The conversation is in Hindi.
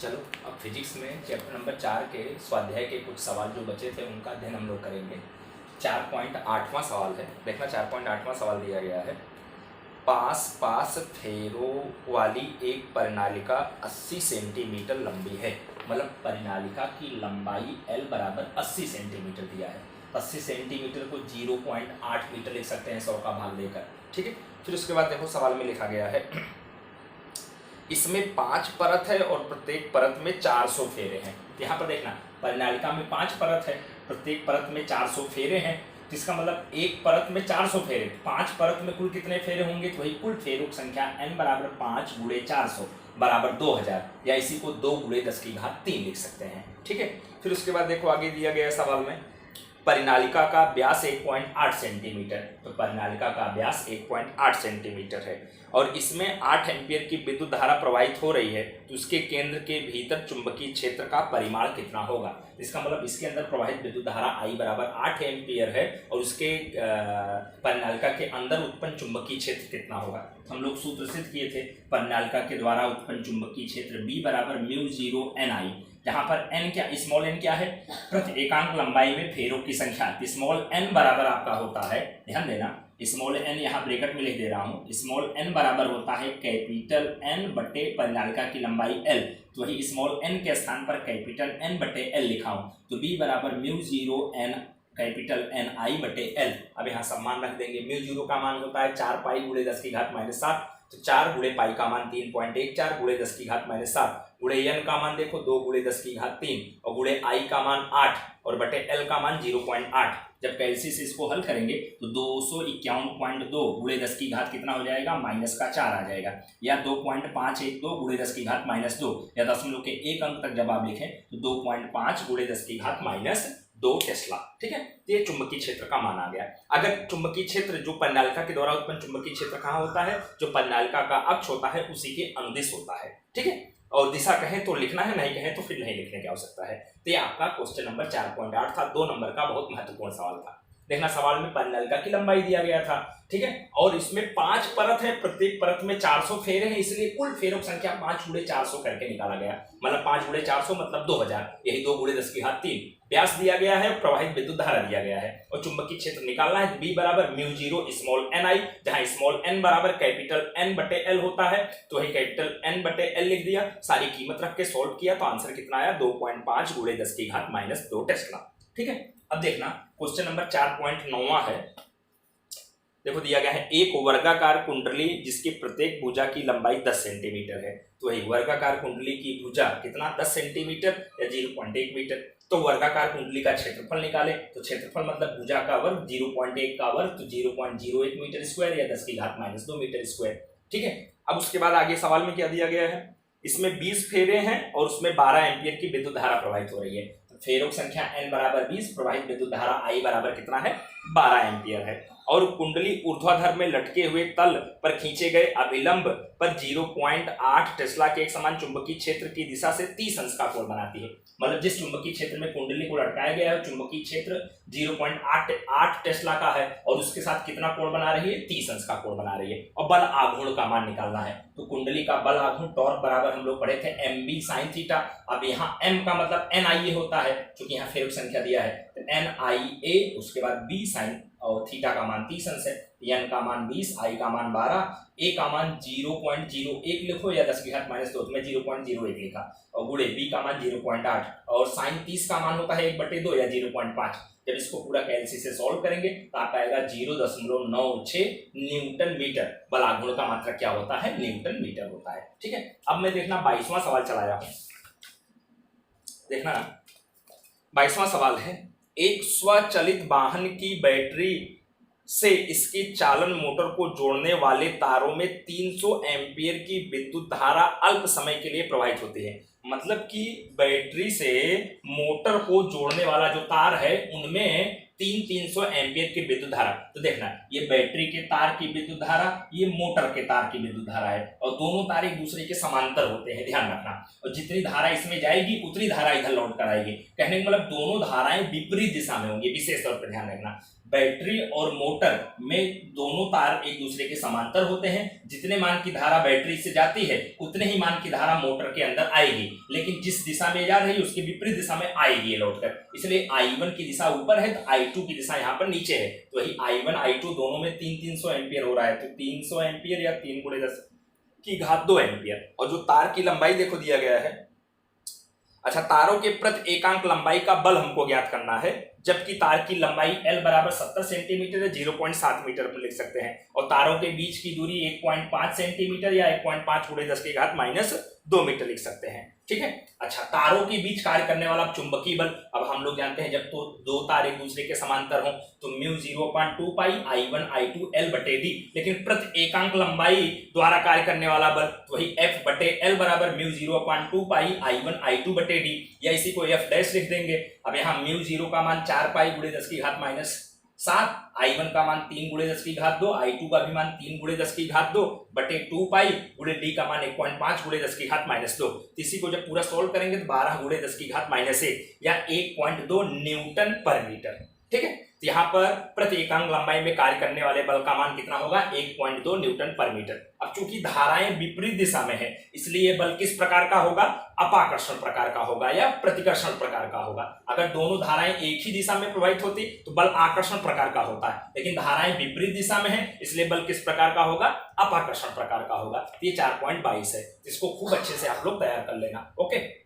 चलो अब फिजिक्स में चैप्टर नंबर 4 के स्वाध्याय के कुछ सवाल जो बचे थे उनका अध्ययन हम लोग करेंगे। 4.8वां सवाल है, देखना 4.8वां सवाल दिया गया है। पास पास फेरों वाली एक परिनालिका 80 सेंटीमीटर लंबी है। मतलब परिनालिका की लंबाई L बराबर 80 सेंटीमीटर दिया है। 80 सेंटीमीटर को 0.8 मीटर लिख सकते हैं 100 का भाग देकर, ठीक है। फिर उसके बाद देखो सवाल में लिखा गया है इसमें 5 परत है और प्रत्येक परत में 400 फेरे हैं। यहाँ पर देखना परिनालिका में 5 परत है, प्रत्येक परत में 400 फेरे हैं, तो इसका मतलब एक परत में 400 फेरे, 5 परत में कुल कितने फेरे होंगे, तो वही कुल फेरों की संख्या n बराबर 5 गुणे 400 बराबर 2000, या इसी को 2 गुणे 10 की घात 3 लिख सकते हैं, ठीक है। फिर उसके बाद देखो आगे दिया गया सवाल में परिनालिका का व्यास 1.8 सेंटीमीटर, तो परिनालिका का व्यास 1.8 सेंटीमीटर है और इसमें 8 एम्पीयर की विद्युत धारा प्रवाहित हो रही है, तो उसके केंद्र के भीतर चुंबकीय क्षेत्र का परिमाण कितना होगा। इसका मतलब इसके अंदर प्रवाहित विद्युत धारा I बराबर 8 एम्पीयर है और उसके परिनालिका के अंदर उत्पन्न चुंबकीय क्षेत्र कितना होगा। हम लोग सूत्र सिद्ध किए थे परिनालिका के द्वारा उत्पन्न चुंबकीय क्षेत्र B बराबर μ0 NI, जहाँ पर n क्या स्मॉल n क्या है, प्रति एकांक लंबाई में फेरों की संख्या। स्मॉल n बराबर आपका होता है, ध्यान देना स्मॉल n यहाँ ब्रैकेट में लिख दे रहा हूँ, स्मॉल n बराबर होता है कैपिटल N बटे परिनालिका की लंबाई L, तो वही स्मॉल n के स्थान पर कैपिटल N बटे L लिखा हूँ, तो B बराबर μ0 n कैपिटल NI बटे L। अब यहाँ सब मान रख देंगे। μ0 का मान होता है 4 पाई गुणे 10 की घात -7, तो 4 गुणे पाई का मान 3.14 गुणे 10 की घात -7, गुणे n का मान देखो 2 गुणे 10 की घात 3 और गुणे I का मान 8 और बटे L का मान 0.8। जब कैलसी से इसको हल करेंगे तो 251.2 गुणे 10 की घात कितना हो जाएगा, -4 आ जाएगा, या 2.512 गुणे 10 की घात -2, या दशमलव के एक अंक तक जब आप लिखें तो 2.5 गुणे 10 की घात -2 टेस्ला, ठीक है। तो ये चुंबकीय क्षेत्र का मान आ गया। अगर चुंबकीय क्षेत्र जो परिनालिका के द्वारा उत्पन्न चुंबकीय क्षेत्र कहाँ होता है, जो परिनालिका का अक्ष होता है उसी के अनुदिश होता है, ठीक है। और दिशा कहें तो लिखना है, नहीं कहें तो फिर नहीं लिखने की आवश्यकता है। तो ये आपका क्वेश्चन नंबर 4.8 था, 2 नंबर का बहुत महत्वपूर्ण सवाल था। देखना सवाल में परिनालिका की लंबाई दिया गया था, ठीक है, और इसमें 5 परत है, प्रत्येक परत में 400 फेरे हैं, इसलिए कुल फेरों की संख्या 5 गुणे 400 करके निकाला गया। मतलब 5 गुणे 400 मतलब 2000, यही 2 गुणे 10 की घात 3। व्यास दिया गया है, प्रवाहित विद्युत धारा दिया गया है और चुंबकीय क्षेत्र निकालना है। B बराबर μ0 स्मॉल NI, जहां स्मॉल n बराबर कैपिटल N बटे L होता है, तो वही कैपिटल N बटे L लिख दिया। सारी कीमत रख के सॉल्व किया तो आंसर कितना आया, 2.5 गुणे 10 की घात -2 टेस्ला, ठीक है। अब देखना क्वेश्चन नंबर 4.9 है। देखो दिया गया है एक वर्गाकार कुंडली जिसकी प्रत्येक भुजा की लंबाई 10 सेंटीमीटर है, तो वही वर्गाकार कुंडली की भुजा कितना 10 सेंटीमीटर या 0.1 मीटर। तो वर्गाकार कुंडली का क्षेत्रफल निकाले, तो क्षेत्रफल मतलब भुजा का वर्ग 0.1 का वर्ग, तो 0.01 मीटर स्क्वायर या 10 की घात -2 मीटर स्क्वायर, ठीक है। अब उसके बाद आगे सवाल में क्या दिया गया है, इसमें 20 फेरे हैं और उसमें 12 एम्पीयर की विद्युत धारा प्रवाहित हो रही है। फेरों की संख्या n बराबर 20, प्रवाहित विद्युत धारा I बराबर कितना है, 12 एम्पीयर है, और कुंडली ऊर्ध्वाधर में लटके हुए तल पर खींचे गए अभिलंब पर 0.8 टेस्ला के एक समान चुंबकीय क्षेत्र की दिशा से 30 अंश का कोण बनाती है। मतलब जिस चुंबकीय क्षेत्र में कुंडली को लटकाया गया है चुंबकीय क्षेत्र 0.8 टेस्ला का है और उसके साथ कितना कोण बना रही है, 30 अंश का कोण बना रही है। और बल आघूर्ण का मान निकालना है, तो कुंडली का बल आघूर्ण टॉर्क बराबर हम लोग पढ़े थे mb sin थीटा। अब यहाँ m का मतलब NIA होता है, क्योंकि यहाँ फेरों की संख्या दिया है, तो NIA, उसके बाद b sin और थीटा का मान 30 अंश है, n का मान 20, I का मान 12, a का मान 0.01 लिखो या 10 की घात -2, तो मैं 0.01 लिखा, और गुणे b का मान 0.8 और sin 30 का मान होता है 1/2 या 0.5। जब इसको पूरा कैलसी से सॉल्व करेंगे तो आपका आएगा 0.96 न्यूटन मीटर। बल आघूर्ण का मात्रक क्या होता है, न्यूटन मीटर होता है, ठीक है। अब मैं देखना 22वां सवाल चलाया हूं, देखना 22वां सवाल है एक स्वचालित वाहन की बैटरी से इसके चालन मोटर को जोड़ने वाले तारों में 300 एम्पीयर की विद्युत धारा अल्प समय के लिए प्रवाहित होती है। मतलब कि बैटरी से मोटर को जोड़ने वाला जो तार है उनमें 300 एम्पीयर की विद्युत धारा, तो देखना ये बैटरी के तार की विद्युत धारा, ये मोटर के तार की विद्युत धारा है और दोनों तार एक दूसरे के समांतर होते हैं, ध्यान रखना। और जितनी धारा इसमें जाएगी उतनी धारा इधर लौट कर आएगी, कहने का मतलब दोनों धाराएं विपरीत दिशा में होंगी, विशेष तौर पर ध्यान रखना। बैटरी और मोटर में दोनों तार एक दूसरे के समांतर होते हैं। जितने मान की धारा बैटरी से जाती है उतने ही मान की धारा मोटर के अंदर आएगी, लेकिन जिस दिशा में जा रही है उसके विपरीत दिशा में आएगी लौटकर। इसलिए I1 की दिशा ऊपर है तो I2 की दिशा यहाँ पर नीचे है। तो वही I1 I2 दोनों में 300 एम्पियर हो रहा है, तो 300 एम्पियर या 3 × 10 की घात 2 एम्पियर। और जो तार की लंबाई देखो दिया गया है, अच्छा तारों के प्रति एकांक लंबाई का बल हमको ज्ञात करना है, जबकि तार की लंबाई L बराबर 70 सेंटीमीटर है, 0.7 मीटर पर लिख सकते हैं, और तारों के बीच की दूरी 1.5 सेंटीमीटर या 1.5 × 10 की घात -2 मीटर लिख सकते हैं। ठीक है। अच्छा तारों के बीच कार्य करने वाला चुंबकीय बल, अब हम लोग जानते हैं जब तो दो तार एक दूसरे के समांतर हों तो μ0.2 पाई I1 I2 L बटे D, लेकिन प्रति एकांक लंबाई द्वारा कार्य करने वाला बल वही F बटे L बराबर μ0.2 पाई I1 I2 बटे D, या इसी को F डैश लिख देंगे। अब यहाँ μ0 का मान 4 पाई × 10 की घात -7, I1 का मान 3 × 10 की घात 2, I2 का भी मान 3 × 10 की घात 2 बटे 2 पाई × D का मान 1.5 × 10 की घात -2। इसी को जब पूरा सोल्व करेंगे तो 12 × 10 की घात -1 या 1.2 न्यूटन पर मीटर। ठीक है। तो यहाँ पर प्रति एकांक लंबाई में कार्य करने वाले बल का मान कितना होगा, 1.2 न्यूटन पर मीटर। अब चूंकि धाराएं विपरीत दिशा में है इसलिए बल किस प्रकार का होगा, अपाकर्षण प्रकार का होगा या प्रतिकर्षण प्रकार का होगा। अगर दोनों धाराएं एक ही दिशा में प्रवाहित होती तो बल आकर्षण प्रकार का होता है, लेकिन धाराएं विपरीत दिशा में है इसलिए बल किस प्रकार का होगा, अपाकर्षण प्रकार का होगा। ये 4.22 है, इसको खूब अच्छे से आप लोग तैयार कर लेना। ओके।